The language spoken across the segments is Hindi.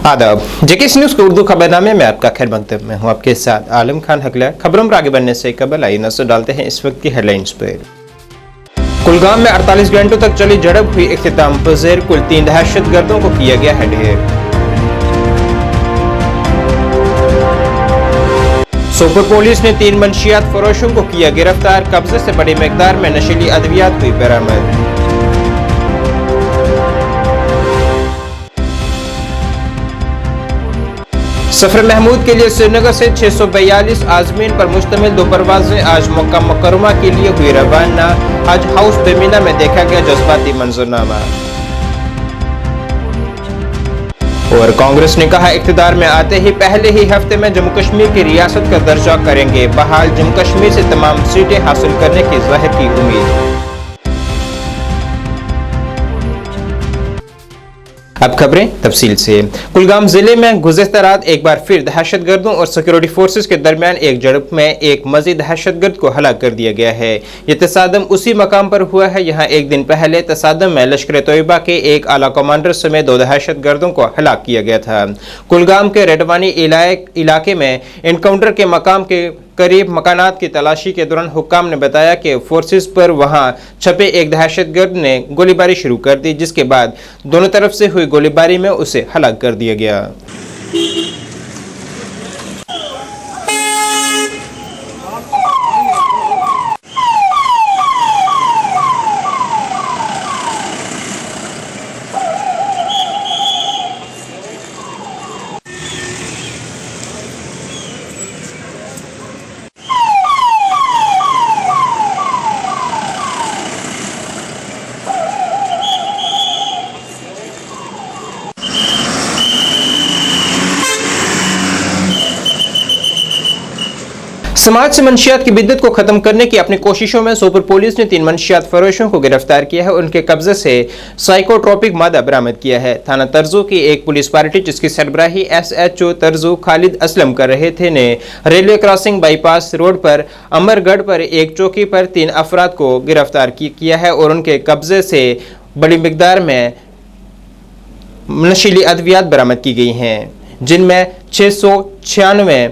आदाब जेकेसी न्यूज के उर्दू खबरनामे में आपका खैर मकदम में हूँ आपके साथ आलम खान हकला। खबरों पर आगे बढ़ने से कबल आई नजर डालते हैं इस वक्त की हेडलाइंस पर। कुलगाम में 48 घंटों तक चली झड़प हुई इख्तिताम पज़ीर, कुल 3 दहशतगर्दों को किया गया है ढेर। सोपोर पुलिस ने 3 मंशियात फरोशों को किया गिरफ्तार, कब्जे से बड़ी मिकदार में नशीली अद्वियात हुई बरामद। सफर महमूद के लिए श्रीनगर से 642 आज़मीन पर मुश्तमिल 2 परवाजें आज मक्का मुकर्रमा के लिए हुई रवाना। हज हाउस बेमिना में देखा गया जज्बाती मंजरनामा। और कांग्रेस ने कहा इख्तिदार में आते ही पहले ही हफ्ते में जम्मू कश्मीर की रियासत का दर्जा करेंगे बहाल, जम्मू कश्मीर से तमाम सीटें हासिल करने की जाहिर की उम्मीद। अब खबरें तफसील से। कुलगाम जिले में गुज़िश्ता रात एक बार फिर दहशतगर्दों और सिक्योरिटी फोर्सेस के दरमियान एक झड़प में एक मजीद दहशतगर्द को हलाक कर दिया गया है। यह तसादम उसी मकाम पर हुआ है यहाँ एक दिन पहले तसादम में लश्कर तोयबा के एक आला कमांडर समेत 2 दहशतगर्दों को हलाक किया गया था। कुलगाम के रेडवानी इलाके में इनकाउंटर के मकाम के करीब मकानात की तलाशी के दौरान हुक्काम ने बताया कि फोर्सेस पर वहां छपे एक दहशतगर्द ने गोलीबारी शुरू कर दी, जिसके बाद दोनों तरफ से हुई गोलीबारी में उसे हलाक कर दिया गया। समाज से मंशियात की बिद्दत को खत्म करने की अपनी कोशिशों में सोपोर पुलिस ने 3 मंशियात फरोशों को गिरफ्तार किया है। उनके कब्जे से साइकोट्रोपिक मादा बरामद किया है। थाना तर्जू की एक पुलिस पार्टी जिसकी सरबराही SHO तर्जू खालिद असलम कर रहे थे ने रेलवे क्रॉसिंग बाईपास रोड पर अमरगढ़ पर एक चौकी पर 3 अफराद को गिरफ्तार किया है और उनके कब्जे से बड़ी मिकदार में नशीली अद्वियात बरामद की गई हैं, जिनमें 696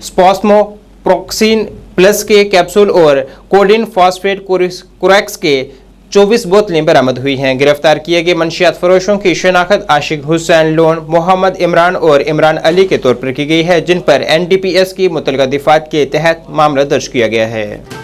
स्पॉस्मो प्रोक्सिन प्लस के कैप्सूल और कोडिन फॉस्फेट कोरेक्स के 24 बोतलें बरामद हुई हैं। गिरफ्तार किए गए मंशियात फरोशों की शनाख्त आशिक हुसैन लोन, मोहम्मद इमरान और इमरान अली के तौर पर की गई है, जिन पर NDPS की मुतलका दिफात के तहत मामला दर्ज किया गया है।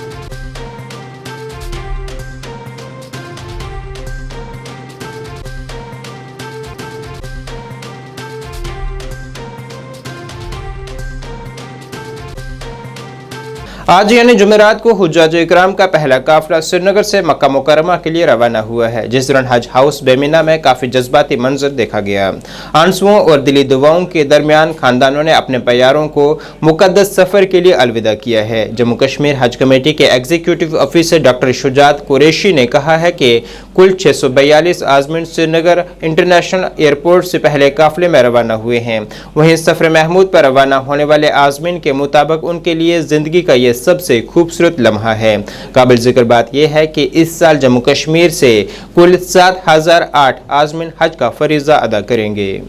आज यानी जुमेरात को हुज्जाज इकराम का पहला काफिला श्रीनगर से मक्का मुकर्रमा के लिए रवाना हुआ है, जिस दौरान हज हाउस बेमिना में काफी जज्बाती मंजर देखा गया। आंसुओं और दिली दुआओं के दरमियान खानदानों ने अपने प्यारों को मुकद्दस सफर के लिए अलविदा किया है। जम्मू कश्मीर हज कमेटी के executive officer doctor Shujaat Qureshi ने कहा है कि कुल 642 आज़मीन श्रीनगर इंटरनेशनल एयरपोर्ट से पहले काफिले में रवाना हुए हैं। वहीं सफर महमूद पर रवाना होने वाले आज़मीन के मुताबिक उनके लिए जिंदगी का ये सबसे खूबसूरत लम्हा है। काबिल जिक्र बात यह है कि इस साल जम्मू कश्मीर से कुल 7008 आज़मीन हज का फरीजा अदा करेंगे।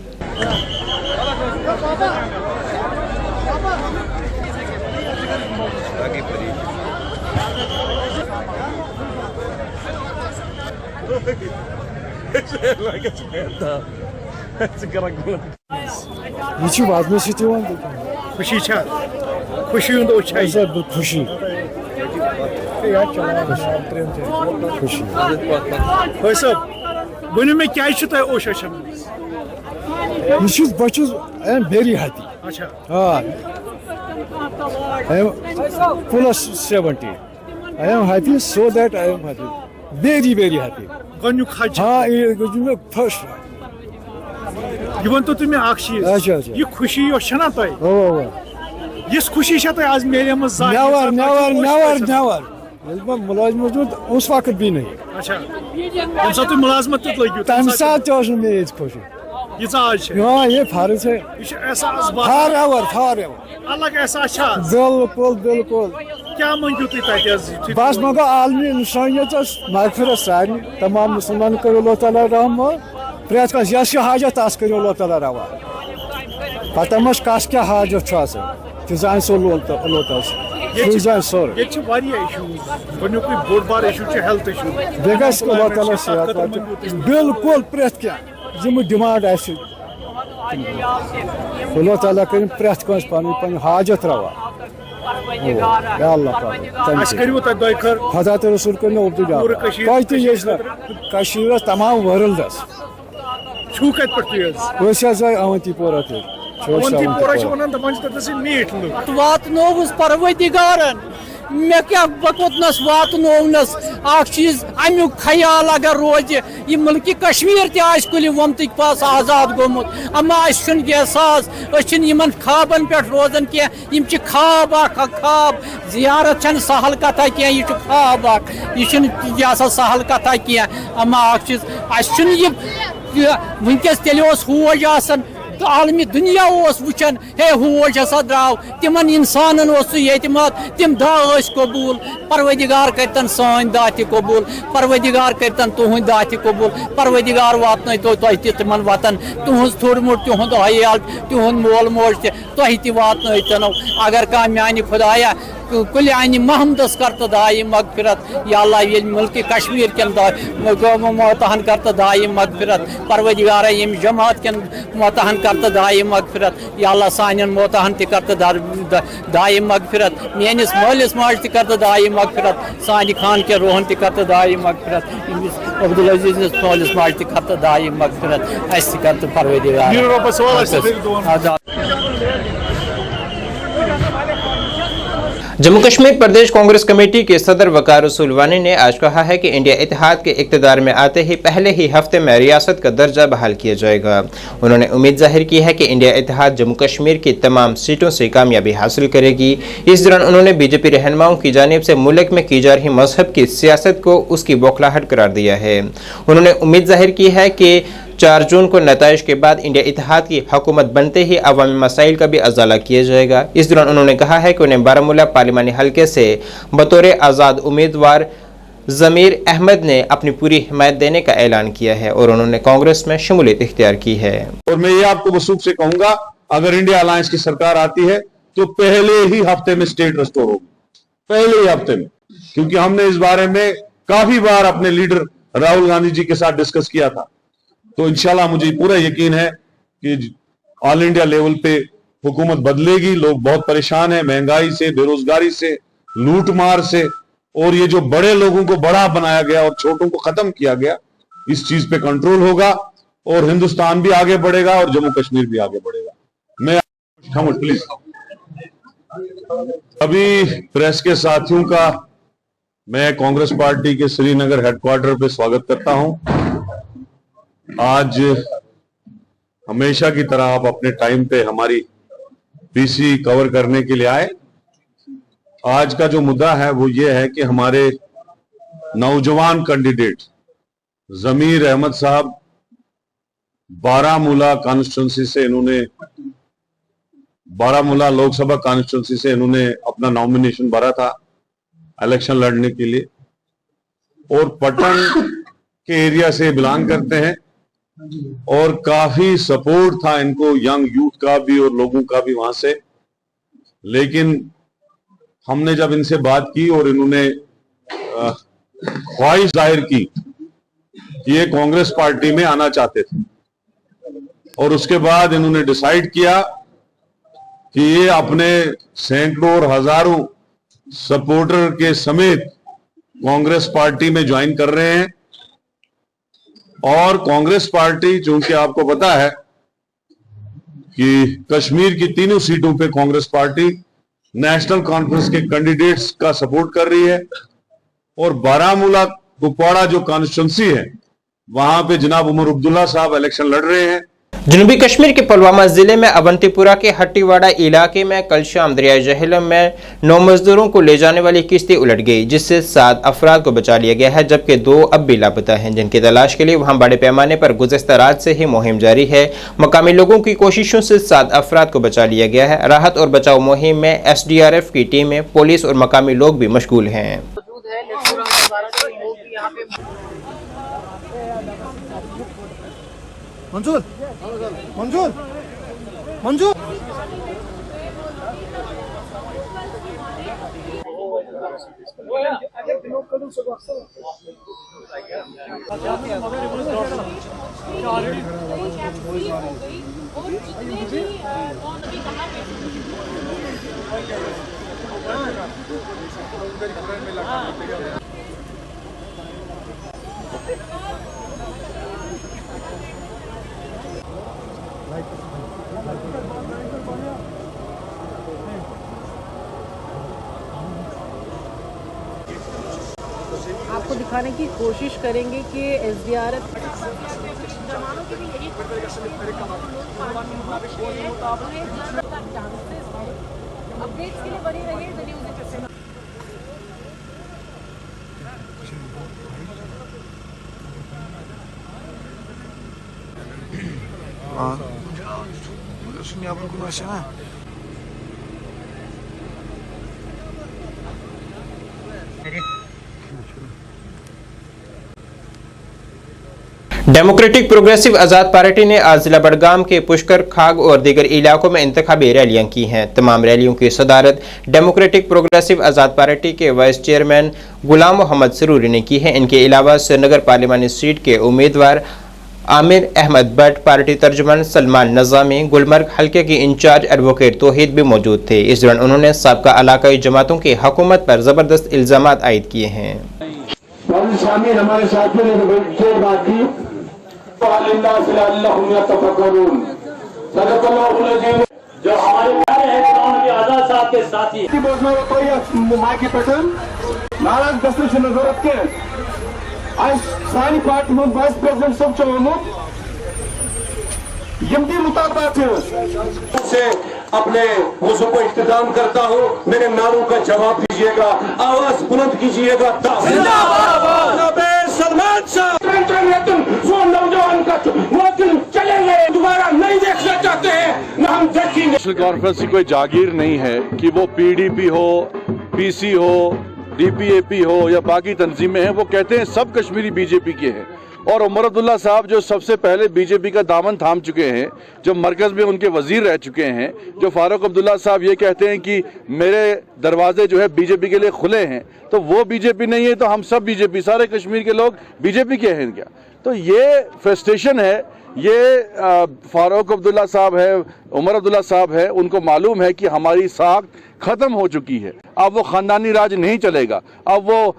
खुशी खुशी खुशी वन मे क्या ओशा बेरी हाथी plus 70 I am happy so that I am happy very happy first तो तुम्हें ये खुशी इस खुशी आज मेरे मुलाजमत उस वक्त भी नहीं अच्छा मुलाजमत लगे तम साथ मेरी खुशी ये फर्ज है अलग एहसास बिल्कुल क्या मंगू तुम बस मगर आलमी इंसानियत मगफिरत सारी तमाम मुसलमान करो अल्लाह ताला रहम प्रेत कस हाजत तस करो अल्लाह ताला रवा पतमश कस क्या हाजत जान सो लोटस सोर ये इशूज गोनुक बोड़ बार इशू हेल्थ इशू अल्लाह ताला सेहत बिल्कुल प्रेत क्या डिमांड अल्लाह ताला कर प्रेत कस पन हाजत रवा खुदा तो रसूल कर तमाम वर्ल्डस अवंतीपोरा वातनोवस परवदिगारन मे क्या बकोतनस वातनोवनस अख चीज अमुक ख्याल अगर रोज ये मुल्क कश्मीर तह कुल वमत पास आजाद गोमुत अमा एहसास यमन खाबन पे रोजान कह खाब खाब जियारत सहल कथा कह यह खाब यह सहल कथा कह अमा चीज वनकस तेल होज आसन आलमी दुनिया वुचान हे होज हसा द्राव तिमन इंसान एतमाद तिम दाह कबूल परवदिगार करतन सान दाह कबूल परवदिगार करतन तुहद दाह कबूल परवदिगार वातन तिमन वतन तुहज थोड़ मोट तुहद हयाल तुहद मोल मोज तह वातन अगर कह मानी खुदाया कुल आनी महमदस करत दाई मगफिरत या अल्लाह ये मुल्क कश्मीर कन मोतहन करत दाई मगफिरत परवदिगार यम जमात कन मोतहन करत दाई मगफिरत या अल्लाह सान मोतहन करत दाई मगफिरत मेनिस मालिस माज करत दाई मगफिरत सान खान के रोहन करत दाई मगफिरत अब्दुल अजीज मालिस माज करत दाई मगफिरत अस करत परवदिगार जम्मू कश्मीर प्रदेश कांग्रेस कमेटी के सदर वकार रसूल वानी ने आज कहा है कि इंडिया इत्तेहाद के इक़्तिदार में आते ही पहले ही हफ्ते में रियासत का दर्जा बहाल किया जाएगा। उन्होंने उम्मीद जाहिर की है कि इंडिया इत्तेहाद जम्मू कश्मीर की तमाम सीटों से कामयाबी हासिल करेगी। इस दौरान उन्होंने बीजेपी रहनुमाओं की जानिब से मुल्क में की जा रही मजहब की सियासत को उसकी बौखलाहट करार दिया है। उन्होंने उम्मीद जाहिर की है कि 4 जून को नताइज के बाद इंडिया इत्तेहाद की हुकूमत बनते ही अवामी मसाइल का भी अजाला किया जाएगा। इस दौरान उन्होंने कहा है कि उन्हें बारामूला पार्लिमानी हल्के से बतौर आज़ाद उम्मीदवार ज़मीर अहमद ने अपनी पूरी हिमायत देने का ऐलान किया है और उन्होंने कांग्रेस में शमूलियत इख्तियार की है। और मैं ये आपको वसूख से कहूंगा, अगर इंडिया अलायंस की सरकार आती है तो पहले ही हफ्ते में स्टेट रिस्टोर होगी, पहले ही हफ्ते में, क्योंकि हमने इस बारे में काफी बार अपने लीडर राहुल गांधी जी के साथ डिस्कस किया था। तो इंशाल्लाह मुझे पूरा यकीन है कि ऑल इंडिया लेवल पे हुकूमत बदलेगी। लोग बहुत परेशान हैं महंगाई से, बेरोजगारी से, लूट मार से, और ये जो बड़े लोगों को बड़ा बनाया गया और छोटों को खत्म किया गया, इस चीज पे कंट्रोल होगा और हिंदुस्तान भी आगे बढ़ेगा और जम्मू कश्मीर भी आगे बढ़ेगा। मैं प्लीज अभी प्रेस के साथियों का मैं कांग्रेस पार्टी के श्रीनगर हेडक्वार्टर पे स्वागत करता हूं। आज हमेशा की तरह आप अपने टाइम पे हमारी पीसी कवर करने के लिए आए। आज का जो मुद्दा है वो ये है कि हमारे नौजवान कैंडिडेट ज़मीर अहमद साहब बारामूला कॉन्स्टिट्यूंसी से, इन्होंने बारामूला लोकसभा कॉन्स्टिट्यूंसी से इन्होंने अपना नॉमिनेशन भरा था इलेक्शन लड़ने के लिए, और पटन के एरिया से बिलोंग करते हैं और काफी सपोर्ट था इनको यंग यूथ का भी और लोगों का भी वहां से। लेकिन हमने जब इनसे बात की और इन्होंने ख्वाहिश जाहिर की कि ये कांग्रेस पार्टी में आना चाहते थे, और उसके बाद इन्होंने डिसाइड किया कि ये अपने सैकड़ों और हजारों सपोर्टर के समेत कांग्रेस पार्टी में ज्वाइन कर रहे हैं। और कांग्रेस पार्टी, चूंकि आपको पता है कि कश्मीर की तीनों सीटों पे कांग्रेस पार्टी नेशनल कॉन्फ्रेंस के कैंडिडेट्स का सपोर्ट कर रही है, और बारामूला कुपवाड़ा जो कॉन्स्टिट्यूंसी है वहां पे जनाब उमर अब्दुल्ला साहब इलेक्शन लड़ रहे हैं। जनूबी कश्मीर के पुलवामा जिले में अवंतीपुरा के हट्टीवाड़ा इलाके में कल शाम दरियाई जहलम में 9 मजदूरों को ले जाने वाली किश्ती उलट गई, जिससे 7 अफराद को बचा लिया गया है, जबकि 2 अब भी लापता हैं, जिनकी तलाश के लिए वहां बड़े पैमाने पर गुज़िश्ता रात से ही मुहिम जारी है। मकामी लोगों की कोशिशों से 7 अफराद को बचा लिया गया है। राहत और बचाव मुहिम में SDRF की टीमें, पुलिस और मकामी लोग भी मशगूल हैं। मंजूर मंजूर मंजूर आपको दिखाने की कोशिश करेंगे कि SDRF अपडेट्स के लिए बने रहिए the news intercept. Democratic progressive Azad party ने आज जिला बडगाम के पुष्कर, खाग और दीगर इलाकों में इंतखाबी रैलियां की हैं। तमाम रैलियों की सदारत डेमोक्रेटिक प्रोग्रेसिव आज़ाद पार्टी के वाइस चेयरमैन गुलाम मोहम्मद सरूरी ने की है। इनके अलावा श्रीनगर पार्लिमानी सीट के उम्मीदवार आमिर अहमद भट्ट, पार्टी तर्जुमान सलमान नज़ामी, गुलमर्ग हल्के की इंचार्ज एडवोकेट तौहीद भी मौजूद थे। इस दौरान उन्होंने साबका इलाकाई जमातों की हुकूमत पर जबरदस्त इल्जामात आयद किए हैं। हमारे साथियों ने बात की जो हमारे प्यारे हैं की आजाद साहब के साथी नाराज गसन जरूरत के सानी पार्टी में वाइस प्रेसिडेंट सब यमदी मुताबिक से अपने मुझको को इख्तिताम करता हूँ। मेरे नारों का जवाब दीजिएगा, आवाज बुलंद कीजिएगा। सलमान साहब नौजवान का वकील चलेंगे, दोबारा नहीं देखना चाहते हैं, न हम देखेंगे। नेशनल कॉन्फ्रेंस की कोई जागीर नहीं है कि वो PDP हो, PC हो, DPAP हो या बाकी तंजीमें हैं। वो कहते हैं सब कश्मीरी BJP के हैं। और उमर अब्दुल्ला साहब जो सबसे पहले BJP का दामन थाम चुके हैं, जो मरकज में उनके वजीर रह चुके हैं, जो फारूक अब्दुल्ला साहब ये कहते हैं कि मेरे दरवाजे जो है BJP के लिए खुले हैं, तो वो BJP नहीं है तो हम सब BJP, सारे कश्मीर के लोग BJP के हैं क्या? तो ये फ्रस्ट्रेशन है। ये फारूक अब्दुल्ला साहब है, उमर अब्दुल्ला साहब है, उनको मालूम है कि हमारी साख खत्म हो चुकी है। अब वो खानदानी राज नहीं चलेगा, अब वो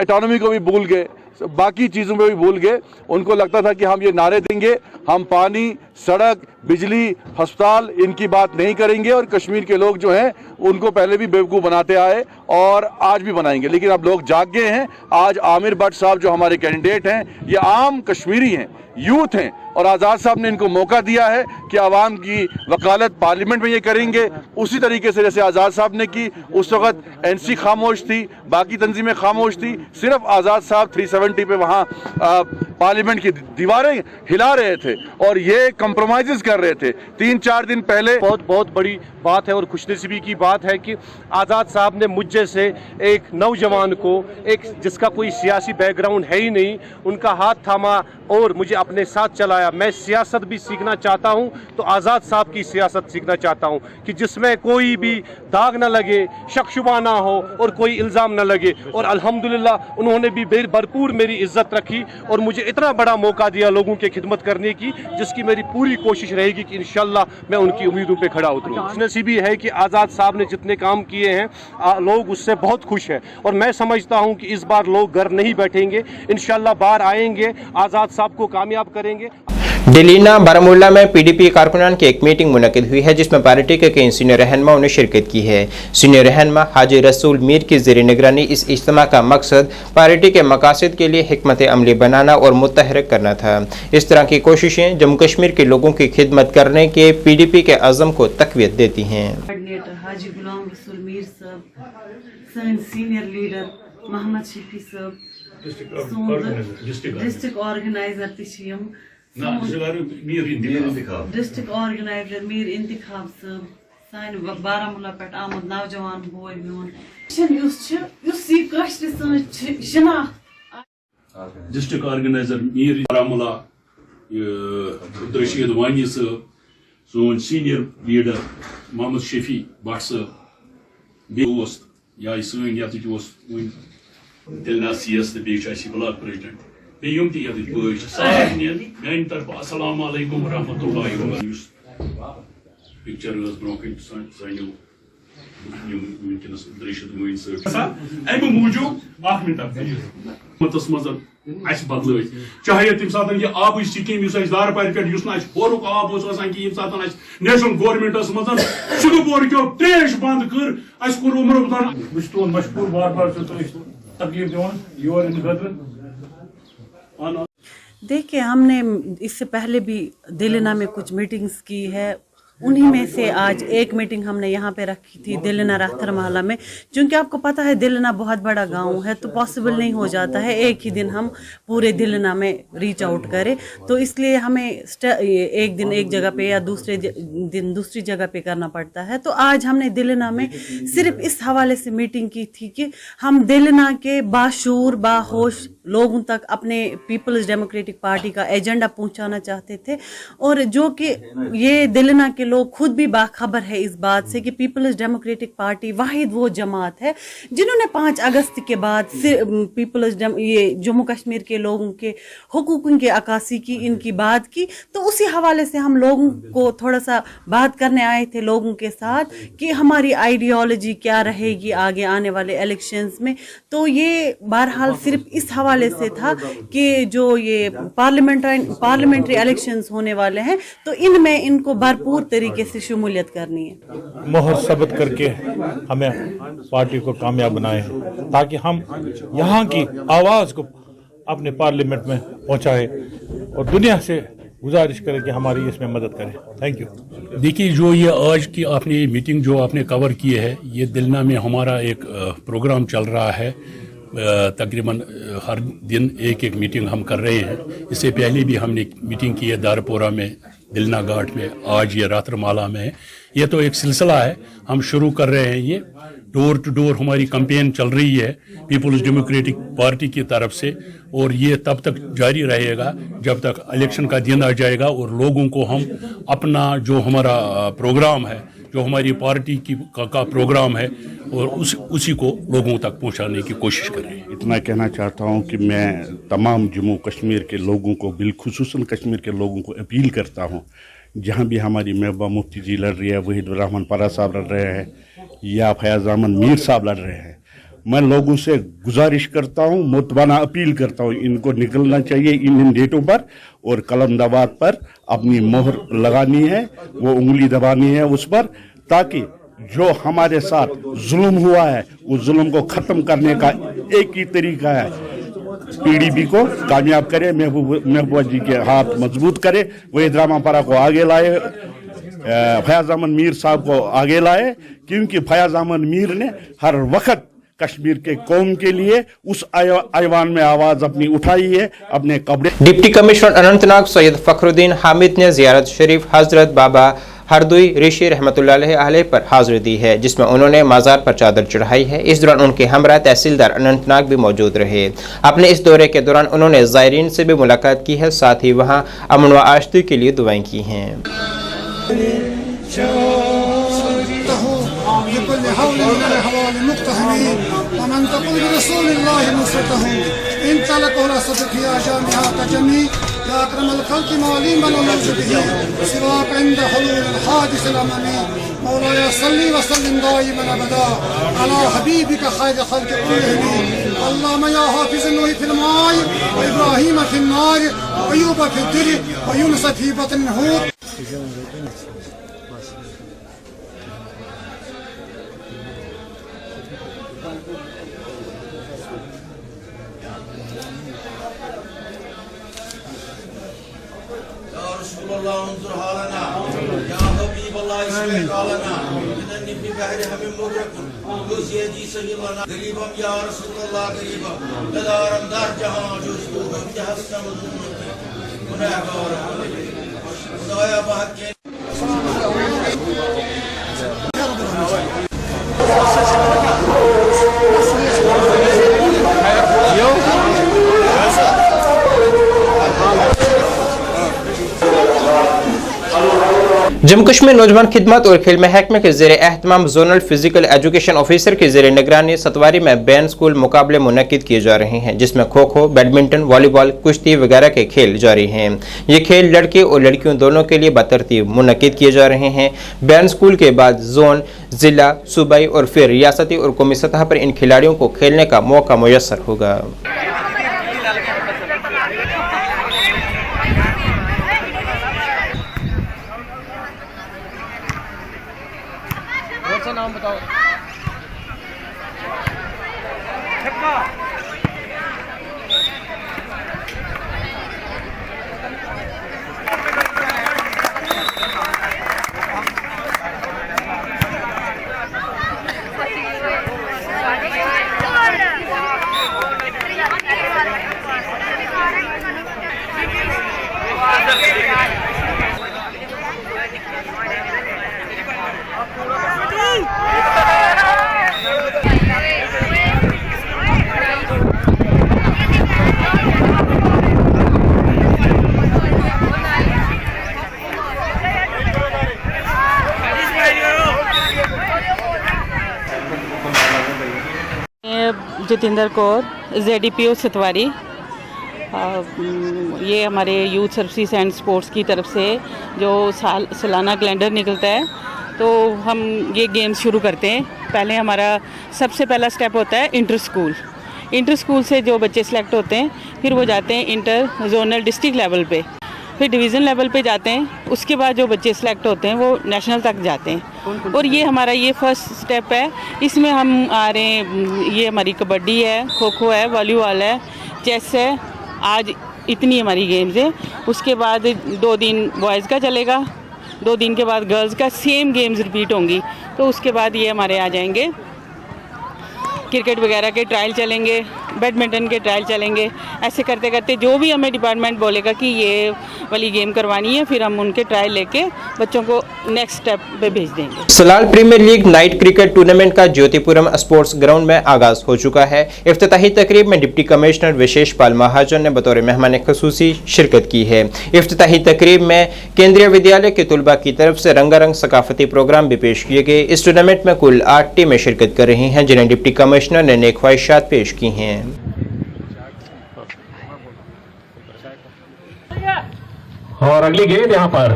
एटॉनमी को भी भूल गए, बाकी चीज़ों में भी भूल गए। उनको लगता था कि हम ये नारे देंगे, हम पानी, सड़क, बिजली, अस्पताल इनकी बात नहीं करेंगे और कश्मीर के लोग जो हैं उनको पहले भी बेवकूफ़ बनाते आए और आज भी बनाएंगे। लेकिन अब लोग जाग गए हैं। आज आमिर भट्ट साहब जो हमारे कैंडिडेट हैं, ये आम कश्मीरी हैं, यूथ हैं, और आज़ाद साहब ने इनको मौका दिया है कि आवाम की वकालत पार्लियामेंट में ये करेंगे उसी तरीके से जैसे आज़ाद साहब ने की। उस वक्त NC खामोश थी, बाकी तंजीमें खामोश थी, सिर्फ आज़ाद साहब 370 पे वहाँ पार्लियामेंट की दीवारें हिला रहे थे और ये कंप्रोमाइज़ कर रहे थे। 3-4 दिन पहले बहुत बड़ी बात है और खुशनसीबी की बात है कि आज़ाद साहब ने मुझ जैसे एक नौजवान को, एक जिसका कोई सियासी बैकग्राउंड है ही नहीं, उनका हाथ थामा और मुझे अपने साथ चलाया। मैं सियासत भी सीखना चाहता हूं तो आज़ाद साहब की सियासत सीखना चाहता हूं कि जिसमें कोई भी दाग ना लगे, शक-शुबा ना हो और कोई इल्ज़ाम ना लगे। और अल्हम्दुलिल्लाह उन्होंने भी भरपूर मेरी इज्जत रखी और मुझे इतना बड़ा मौका दिया लोगों की खिदमत करने की, जिसकी मेरी पूरी कोशिश रहेगी कि इंशाल्लाह मैं उनकी उम्मीदों पे खड़ा उतरूं। खुशनसीबी है कि आज़ाद साहब ने जितने काम किए हैं लोग उससे बहुत खुश हैं और मैं समझता हूं कि इस बार लोग घर नहीं बैठेंगे, इंशाल्लाह बाहर आएंगे, आज़ाद साहब को कामयाब करेंगे। डिलीना बारामूला में PDP कारकुनान की एक मीटिंग मुनक़िद हुई है जिसमें पार्टी के कई सीनियर रहनुमाओं ने शिरकत की है। सीनियर रहनुमा हाजी रसूल मीर की ज़ेर निगरानी इस इज्तिमा का मकसद पार्टी के मकासद के लिए हिकमत अमली बनाना और मुतहर्रिक करना था। इस तरह की कोशिशें जम्मू कश्मीर के लोगों की खिदमत करने के PDP के अज़म को तक़वियत देती हैं। हाजी गुलाम रसूल मीर साहब, सीनियर लीडर मोहम्मद शफी साहब, district organiser district organiser Mir Intekhab साहब, सान बारामूला पे आमद नौजवान बोय मोन डिस्ट्रिक्ट ऑर्गेनाइजर मीर बारामूला रशीद वानी साहब, सोन सीनियर लीडर मोहम्मद शफी भट्ट साहब या सन दिलना CS तो ब्लॉक प्रेसिडेंट बेम तरफ अस्सलाम वालेकुम रहमतुल्लाहि व बरकातहू पिक्चर ब्रोकन सानो अमे मूजूब मिनट बदल चाहे तम सात यह आब स्कीम दारपार पे बोरुक आब कि नेशनल गवर्नमेंट मज शुगपोर क्यों त्रेश बंद कर कोर उमर तुन मशहूर बार बार तकलीफ दिवान योर देखिए, हमने इससे पहले भी दिलना में कुछ मीटिंग्स की है। उन्हीं में से आज एक मीटिंग हमने यहाँ पे रखी थी दिलना राथर मोहल्ला में। क्योंकि आपको पता है दिलना बहुत बड़ा गांव है, तो पॉसिबल नहीं हो जाता है एक ही दिन हम पूरे दिलना में रीच आउट करें। तो इसलिए हमें एक दिन एक जगह पे या दूसरे दिन दूसरी जगह पे करना पड़ता है। तो आज हमने दिलना में सिर्फ इस हवाले से मीटिंग की थी कि हम दिलना के बाशूर बाहोश लोगों तक अपने पीपल्स डेमोक्रेटिक पार्टी का एजेंडा पहुंचाना चाहते थे, और जो कि ये दिलना के लोग खुद भी बाखबर है इस बात से कि पीपल्स डेमोक्रेटिक पार्टी वाहिद वो जमात है जिन्होंने 5 अगस्त के बाद ये जम्मू कश्मीर के लोगों के हुकूकों की अक्कासी की, इनकी बात की। तो उसी हवाले से हम लोगों को थोड़ा सा बात करने आए थे लोगों के साथ कि हमारी आइडियोलॉजी क्या रहेगी आगे आने वाले इलेक्शंस में। तो ये बहरहाल सिर्फ इस हवाले से था कि जो ये पार्लियामेंट्री इलेक्शंस होने वाले हैं तो इनमें इनको भरपूर तरीके से शमूलियत करनी है। मोहर सबत करके हमें पार्टी को कामयाब बनाए ताकि हम यहाँ की आवाज़ को अपने पार्लियामेंट में पहुँचाए और दुनिया से गुजारिश करें कि हमारी इसमें मदद करें। Thank you. देखिए, जो ये आज की आपने मीटिंग जो आपने कवर की है, ये दिलना में हमारा एक प्रोग्राम चल रहा है। तकरीबन हर दिन एक एक मीटिंग हम कर रहे हैं। इससे पहले भी हमने मीटिंग की है दारपोरा में, दिलना घाट में, आज ये राथर माला में है। ये तो एक सिलसिला है, हम शुरू कर रहे हैं। ये डोर टू डोर हमारी कैंपेन चल रही है पीपल्स डेमोक्रेटिक पार्टी की तरफ से, और ये तब तक जारी रहेगा जब तक इलेक्शन का दिन आ जाएगा और लोगों को हम अपना जो हमारा प्रोग्राम है, जो हमारी पार्टी की का प्रोग्राम है, और उसी को लोगों तक पहुंचाने की कोशिश कर रहे हैं। इतना कहना चाहता हूं कि मैं तमाम जम्मू कश्मीर के लोगों को, बिलखुसूसन कश्मीर के लोगों को अपील करता हूं, जहां भी हमारी महबूबा मुफ्ती जी लड़ रही है, वहीद रहमान परा साहब लड़ रहे हैं या फयाज अहमद मीर साहब लड़ रहे हैं, मैं लोगों से गुजारिश करता हूं, मुतबाना अपील करता हूं, इनको निकलना चाहिए इन डेटों पर और कलम दवात पर अपनी मोहर लगानी है, वो उंगली दबानी है उस पर, ताकि जो हमारे साथ जुल्म हुआ है उस जुल्म को ख़त्म करने का एक ही तरीका है, PDP को कामयाब करे, महबूबा जी के हाथ मजबूत करे, वहीद रहमान परा को आगे लाए, फयाज अहमद मीर साहब को आगे लाए, क्योंकि फयाज अहमद मीर ने हर वक्त कश्मीर के कौम के लिए उस ऐवान में आवाज अपनी उठाई है, अपने कपड़े। डिप्टी कमिश्नर अनंतनाग सैयद फखरुद्दीन हामिद ने जियारत शरीफ हजरत बाबा हरदुई ऋषि रहमतुल्लाह अलैह पर हाजिरी दी है, जिसमें उन्होंने माजार पर चादर चढ़ाई है। इस दौरान उनके हमरा तहसीलदार अनंतनाग भी मौजूद रहे। अपने इस दौरे के दौरान उन्होंने ज़ायरीन से भी मुलाकात की है, साथ ही वहां अमन व आश्ती के लिए दुआएं की हैं। मौलाया सल्ली व सल्लिम दाइमन अबदा अला हबीबिका खैर खल्क़ि कुल्लिहिम अल्लाहुम्मा या हाफिज़ नूह फिल माय व इब्राहीम फिल नार व अय्यूब फिल दिर व यूनुस फी बत्न हूत। जम्मू कश्मीर नौजवान खिदमत और खेल महकमे के ज़ेरे एहतमाम जोनल फिजिकल एजुकेशन ऑफिसर के ज़ेरे निगरानी सतवारी में बैन स्कूल मुकाबले मुनक्किद किए जा रहे हैं, जिसमें खो खो, बैडमिंटन, वॉलीबॉल, कुश्ती वगैरह के खेल जारी हैं। ये खेल लड़के और लड़कियों दोनों के लिए बतरतीब मुनक्किद किए जा रहे हैं। बैन स्कूल के बाद जोन, जिला, सूबाई और फिर रियासती और कौमी सतह पर इन खिलाड़ियों को खेलने का मौका मुयस्सर होगा। नाम बताओ। जितेंद्र कौर, ZDPO सतवारी। ये हमारे यूथ सर्विसेज एंड स्पोर्ट्स की तरफ से जो सालाना कैलेंडर निकलता है, तो हम ये गेम्स शुरू करते हैं। पहले हमारा सबसे पहला स्टेप होता है इंटर स्कूल। इंटर स्कूल से जो बच्चे सेलेक्ट होते हैं, फिर वो जाते हैं इंटर जोनल डिस्ट्रिक्ट लेवल पे, फिर डिवीज़न लेवल पे जाते हैं। उसके बाद जो बच्चे सेलेक्ट होते हैं वो नेशनल तक जाते हैं। और ये हमारा ये फर्स्ट स्टेप है। इसमें हम आ रहे हैं, ये हमारी कबड्डी है, खो खो है, वॉलीबॉल है, चेस है। आज इतनी हमारी गेम्स है। उसके बाद 2 दिन बॉयज़ का चलेगा, 2 दिन के बाद गर्ल्स का सेम गेम्स रिपीट होंगी। तो उसके बाद ये हमारे आ जाएंगे क्रिकेट वगैरह के ट्रायल चलेंगे, बैडमिंटन के ट्रायल चलेंगे। ऐसे करते करते जो भी हमें डिपार्टमेंट बोलेगा कि ये वाली गेम करवानी है, फिर हम उनके ट्रायल लेके बच्चों को नेक्स्ट स्टेप पे भेज देंगे। Salal premier league night cricket tournament का ज्योतिपुरम स्पोर्ट्स ग्राउंड में आगाज हो चुका है। इफ्तिताही तकरीब में डिप्टी कमिश्नर विशेष पाल महाजन ने बतौर मेहमान खसूसी शिरकत की है। इफ्तिताही तकरीब में केंद्रीय विद्यालय के तुलबा की तरफ से रंगारंग सकाफती प्रोग्राम भी पेश किए गए। इस टूर्नामेंट में कुल 8 टीमें शिरकत कर रही हैं, जिन्हें डिप्टी कमिश्नर ने नेक ख्वाहिशात पेश की हैं। और अगली गेंद यहाँ पर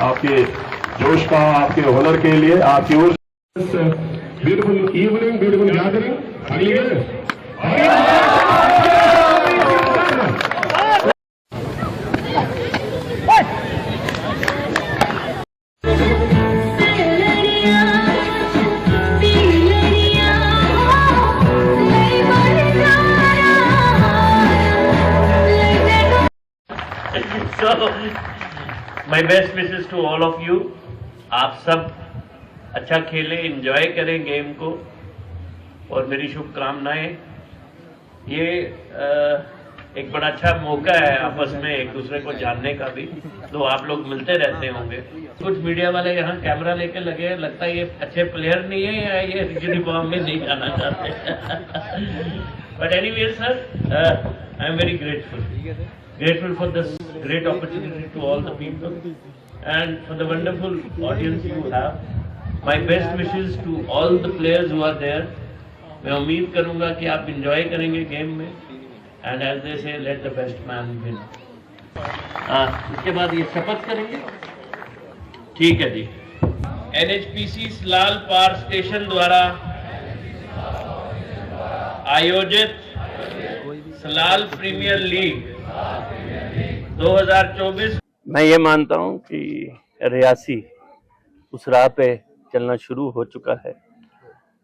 आपके जोश का, आपके हुनर के लिए, आपकी ओर ब्यूटीफुल इवनिंग, ब्यूटीफुल गैदरिंग। अगली गेंद my best wishes to all of you. आप सब अच्छा खेलें, एंजॉय करें गेम को, और मेरी शुभकामनाएं। ये एक बड़ा अच्छा मौका है आपस में एक दूसरे को जानने का भी, तो आप लोग मिलते रहते होंगे। कुछ मीडिया वाले यहाँ कैमरा लेके लगे हैं, लगता है ये अच्छे प्लेयर नहीं है या ये यूनिफॉर्म में नहीं जाना चाहते। But anyway sir, I am very grateful for this great opportunity to all the people and for the wonderful audience you have. My best wishes to all the players who are there. मैं उम्मीद करूंगा कि आप enjoy करेंगे गेम में, and as they say, let the best man win. इसके बाद ये शपथ करेंगे, ठीक है जी। NHPC सलाल पार स्टेशन द्वारा आयोजित सलाल प्रीमियर लीग 2024। मैं ये मानता हूँ कि रियासी उस राह पे चलना शुरू हो चुका है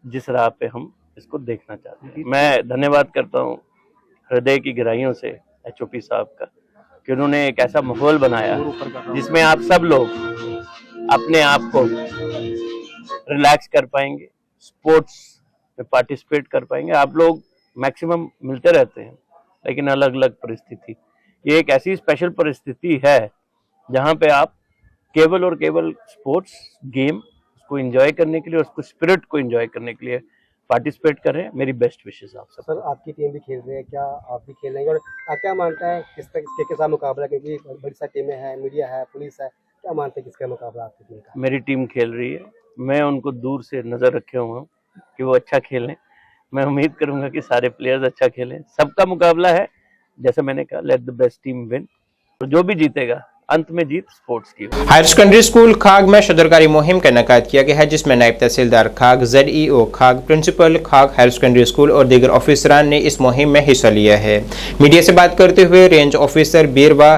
जिस राह पे हम इसको देखना चाहते हैं। मैं धन्यवाद करता हूँ हृदय की गहराइयों से HOP साहब का कि उन्होंने एक ऐसा माहौल बनाया जिसमें आप सब लोग अपने आप को रिलैक्स कर पाएंगे, स्पोर्ट्स में पार्टिसिपेट कर पाएंगे। आप लोग मैक्सिमम मिलते रहते हैं, लेकिन अलग अलग परिस्थिति। ये एक ऐसी स्पेशल परिस्थिति है जहाँ पे आप केवल और केवल स्पोर्ट्स गेम को एंजॉय करने के लिए और उसको स्पिरिट को एंजॉय करने के लिए पार्टिसिपेट करें। मेरी बेस्ट विशेस आप सब। सर आपकी टीम भी खेल रही है, क्या आप भी खेल लेंगे और आप क्या मानते हैं किसके साथ मुकाबला, क्योंकि बड़ी सारी टीमें हैं, मीडिया है, पुलिस है, क्या मानते हैं किसका मुकाबला आपकी टीम का? मेरी टीम खेल रही है, मैं उनको दूर से नजर रखे हुआ हूँ कि वो अच्छा खेलें। मैं उम्मीद करूंगा कि सारे प्लेयर्स अच्छा खेलें। सबका मुकाबला है, जैसे मैंने कहा, let the best team win, और जो भी जीतेगा अंत में जीत स्पोर्ट्स की। हायर सेकेंडरी स्कूल खाग में शदरकारी मुहिम का इनेकाद किया गया है, जिसमें नायब तहसीलदार Khag, ZEO Khag, principal Khag higher secondary school और दीगर ऑफिसरान ने इस मुहिम में हिस्सा लिया है। मीडिया से बात करते हुए रेंज ऑफिसर बीरवा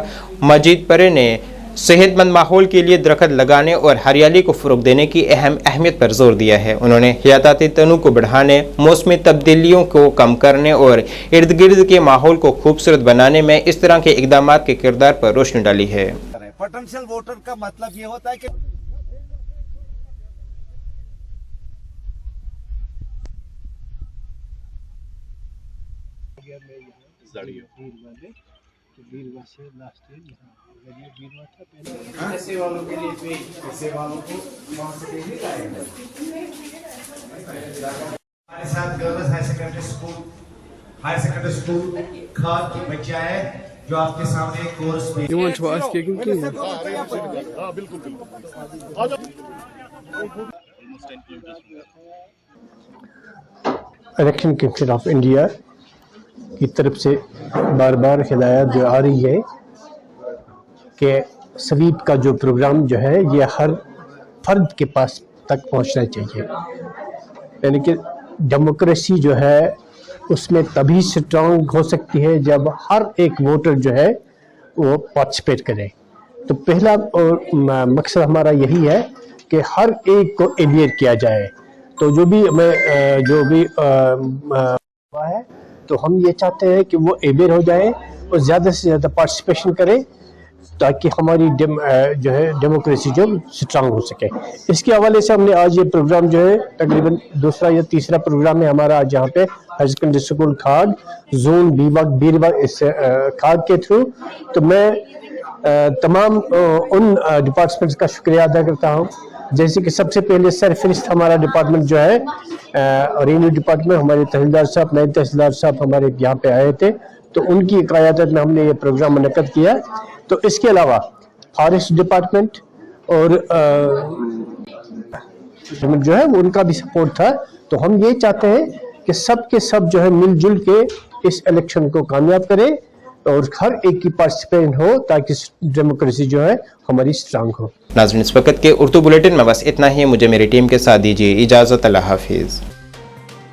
मजीद परे ने सेहतमंद माहौल के लिए दरख्त लगाने और हरियाली को फ़रोग देने की अहमियत पर जोर दिया है। उन्होंने हयाताती तनु को बढ़ाने, मौसमी तब्दीलियों को कम करने और इर्द गिर्द के माहौल को खूबसूरत बनाने में इस तरह के इकदाम के किरदार पर रोशनी डाली है। पोटेंशियल वोटर का मतलब ये होता है कि ऐसे वालों के लिए ऐसे वालों को हमारे साथ गर्ल्स हायर सेकेंडरी स्कूल खाद की बच्चा है जो आपके सामने कोर्स में इलेक्शन कमीशन ऑफ इंडिया की तरफ से बार बार हिदायत जो आ रही है कि स्वीप का जो प्रोग्राम जो है ये हर फर्द के पास तक पहुंचना चाहिए, यानी कि डेमोक्रेसी जो है उसमें तभी स्ट्रांग हो सकती है जब हर एक वोटर जो है वो पार्टिसिपेट करे। तो पहला मकसद हमारा यही है कि हर एक को एलिएट किया जाए। तो जो भी है तो हम ये चाहते हैं कि वो एलिएट हो जाए और ज़्यादा से ज़्यादा पार्टिसिपेशन करे ताकि हमारी जो है डेमोक्रेसी जो स्ट्रांग हो सके। इसके हवाले से हमने आज ये प्रोग्राम जो है तकरीबन दूसरा या तीसरा प्रोग्राम है हमारा आज यहाँ पे हायर सेकेंडरी स्कूल खाग जोन बीरबाग इस खाग के थ्रू। तो मैं तमाम उन डिपार्टमेंट्स का शुक्रिया अदा करता हूँ, जैसे कि सबसे पहले सरफरिस्त हमारा डिपार्टमेंट जो है रेवेन्यू डिपार्टमेंट, हमारे तहसीलदार साहब, नायब तहसीलदार साहब हमारे यहाँ पे आए थे, तो उनकी क़यादत में हमने ये प्रोग्राम मुनक़्क़द किया। तो इसके अलावा फॉरेस्ट डिपार्टमेंट और जो है उनका भी सपोर्ट था। तो हम ये चाहते हैं कि सब के सब जो है मिलजुल के इस इलेक्शन को कामयाब करें और हर एक की पार्टिसिपेशन हो ताकि डेमोक्रेसी जो है हमारी स्ट्रांग हो। नाज़रीन, इस वक्त के उर्दू बुलेटिन में बस इतना ही। मुझे मेरी टीम के साथ दीजिए इजाज़त। अल्लाह हाफिज़।